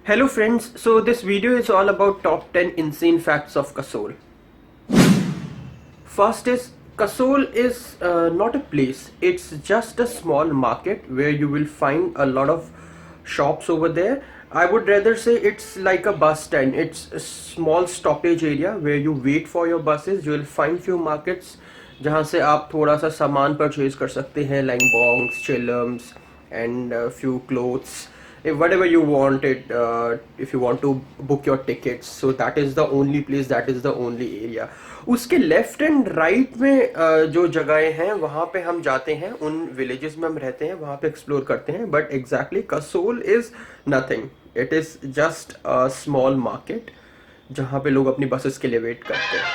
Hello friends, so this video is all about top 10 insane facts of Kasol. First is Kasol is not a place, it's just a small market where you will find a lot of shops over there. I would rather say it's like a bus stand. It's a small stoppage area where you wait for your buses. You will find few markets जहाँ से आप थोड़ा सा सामान purchase कर सकते हैं like bongs, chillums and few clothes. If whatever you want it, if you want to book your tickets, so that is the only place, that is the only area. उसके लेफ्ट एंड राइट में जो जगहें हैं वहाँ पे हम जाते हैं, उन विलेजेस में हम रहते हैं, वहाँ पे एक्सप्लोर करते हैं. But exactly Kasol is nothing. It is just a small market जहाँ पे लोग अपनी बसेस के लिए वेट करते हैं.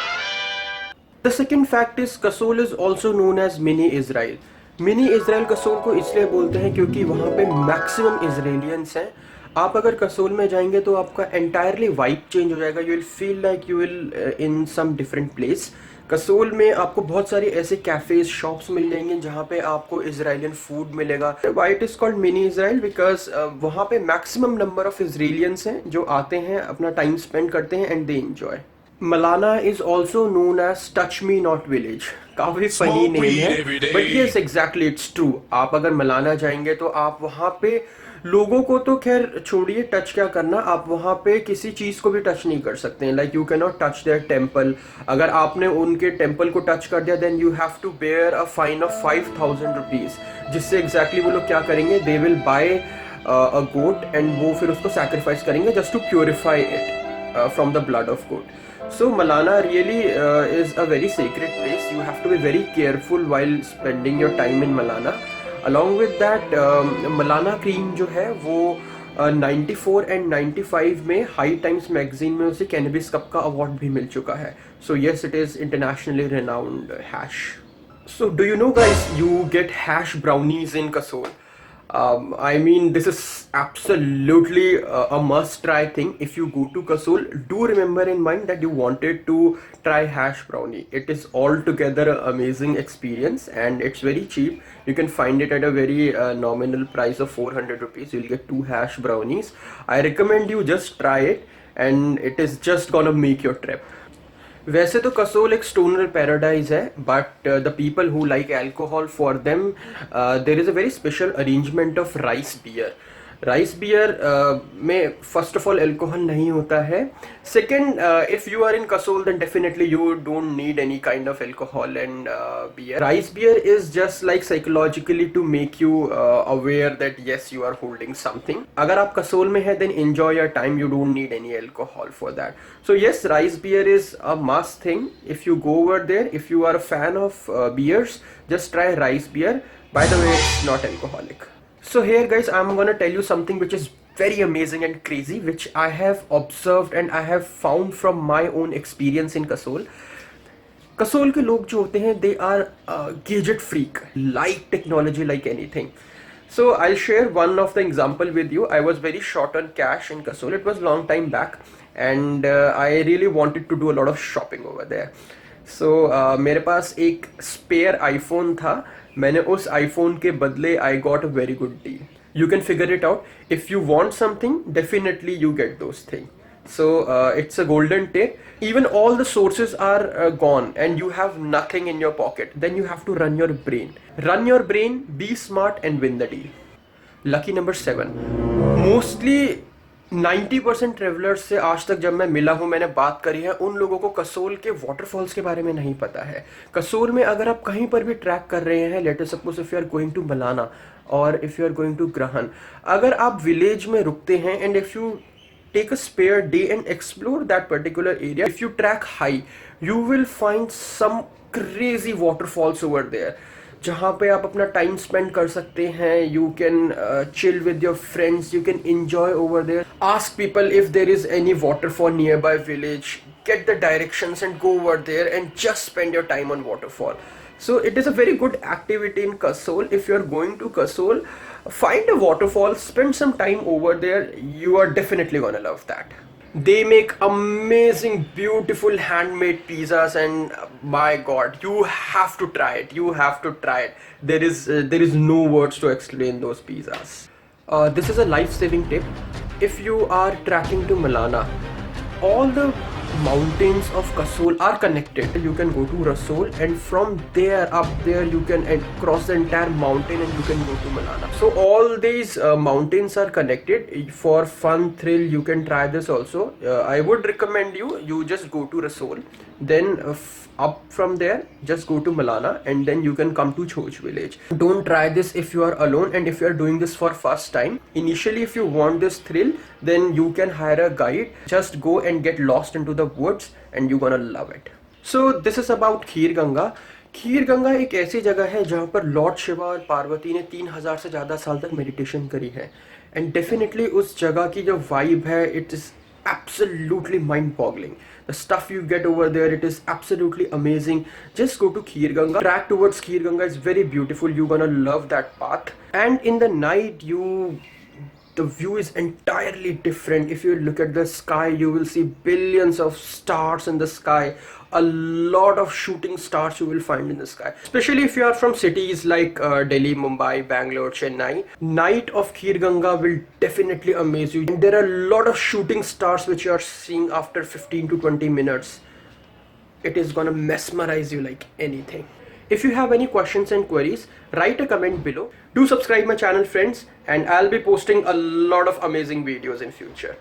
The second fact is Kasol is also known as mini Israel. Mini Israel Kasol को इसलिए बोलते हैं क्योंकि वहाँ पे मैक्सिमम इसराइलियंस हैं. आप अगर कसोल में जाएंगे तो आपका एंटायरली वाइब चेंज हो जाएगा. You will feel like you will in some different place. Kasol में आपको बहुत सारे ऐसे कैफेज शॉप्स मिल जाएंगे जहाँ पे आपको इजराइलियन फूड मिलेगा. Why it is called mini Israel because वहाँ पे मैक्सिमम नंबर ऑफ इजराइलियंस हैं जो आते हैं, अपना टाइम स्पेंड करते हैं and they enjoy. Malana is also known as touch me not village. काफी फनी नेम है but yes exactly it's true. आप अगर मलाना जाएंगे तो आप वहाँ पे लोगों को तो खैर छोड़िए, टच क्या करना, आप वहाँ पे किसी चीज को भी टच नहीं कर सकते हैं. Like you can not touch their temple. अगर आपने उनके टेम्पल को टच कर दिया then you have to bear a fine of 5,000 rupees. जिससे एग्जैक्टली वो लोग क्या करेंगे, they will buy a goat and वो फिर उसको सैक्रिफाइस करेंगे just to purify it from the blood of goat. So Malana really is a very sacred place. You have to be very careful while spending your time in Malana. Along with that, Malana cream जो है वो 94 and 95 में high times magazine में उसे cannabis cup का award भी मिल चुका है. So yes, it is internationally renowned hash. So do you know guys, you get hash brownies in Kasol. I mean, this is absolutely a must-try thing. If you go to Kasol, do remember in mind that you wanted to try hash brownie. It is altogether an amazing experience and it's very cheap. You can find it at a very nominal price of 400 rupees. You'll get 2 hash brownies. I recommend you just try it and it is just gonna make your trip. वैसे तो कसोल एक stoner paradise है but the people who like alcohol for them there is a very special arrangement of rice beer. Rice beer में first of all alcohol नहीं होता है. Second, if you are in Kasol then definitely you don't need any kind of alcohol and beer. Rice beer is just like psychologically to make you aware that yes you are holding something. अगर आप कसोल में है then enjoy your time, you don't need any alcohol for that. So yes, rice beer is a must thing. If you go over there, if you are a fan of beers, just try rice beer. By the way, it's not alcoholic. So here guys, I'm gonna tell you something which is very amazing and crazy, which I have observed and I have found from my own experience in Kasol. Kasol के लोग जो होते हैं, they are gadget freak, like technology, like anything. So I'll share one of the example with you. I was very short on cash in Kasol. It was long time back and I really wanted to do a lot of shopping over there. So मेरे पास एक spare iPhone था. मैंने उस iPhone के बदले I got a very good deal. You can figure it out. If you want something, definitely you get those things. So it's a golden tip. Even all the sources are gone and you have nothing in your pocket. Then you have to run your brain. Run your brain, be smart and win the deal. Lucky number 7. Mostly 90% travellers से आज तक जब मैं मिला हूँ, मैंने बात करी है, उन लोगों को कसोल के वाटरफॉल्स के बारे में नहीं पता है. कसोल में अगर आप कहीं पर भी ट्रैक कर रहे हैं, let us suppose if you are going to Malana और if you are going to Grahan, अगर आप विलेज में रुकते हैं and if you take a spare day and explore that particular area, if you track high, you will find some crazy waterfalls over there जहाँ पे आप अपना टाइम स्पेंड कर सकते हैं. You can chill with your friends, you can enjoy over there. Ask people if there is any waterfall nearby village, get the directions and go over there and just spend your time on waterfall. So it is a very good activity in Kasol. If you are going to Kasol, find a waterfall, spend some time over there. You are definitely gonna love that. They make amazing, beautiful handmade pizzas, and my God, you have to try it. You have to try it. There is no words to explain those pizzas. This is a life-saving tip. if you are trekking to Malana, all the mountains of Kasol are connected. You can go to Rasol, and from there up there you can cross the entire mountain and you can go to Malana. So all these mountains are connected. For fun thrill, you can try this also. I would recommend you just go to Rasol, then up from there just go to Malana, and then you can come to Choj village. Don't try this if you are alone and if you are doing this for first time. Initially, if you want this thrill, then you can hire a guide. Just go and get lost into the woods and you're gonna love it. So this is about Kheer Ganga. खीर गंगा एक ऐसी जगह है जहाँ पर Lord Shiva और पार्वती ने 3000 से ज़्यादा साल तक मेडिटेशन करी है, एंड डेफिनेटली उस जगह की जो वाइब है, it is absolutely mind-boggling. The stuff you get over there, it is absolutely amazing. Just go to Kheer Ganga. Track towards Kheer Ganga is very beautiful. You're gonna love that path. And in the night, the view is entirely different. If you look at the sky, you will see billions of stars in the sky. A lot of shooting stars you will find in the sky, especially if you are from cities like Delhi, Mumbai, Bangalore, Chennai. Night of Kheer Ganga will definitely amaze you, and there are a lot of shooting stars which you are seeing after 15 to 20 minutes. It is gonna mesmerize you like anything. If you have any questions and queries, write a comment below. Do subscribe my channel, friends, and I'll be posting a lot of amazing videos in future.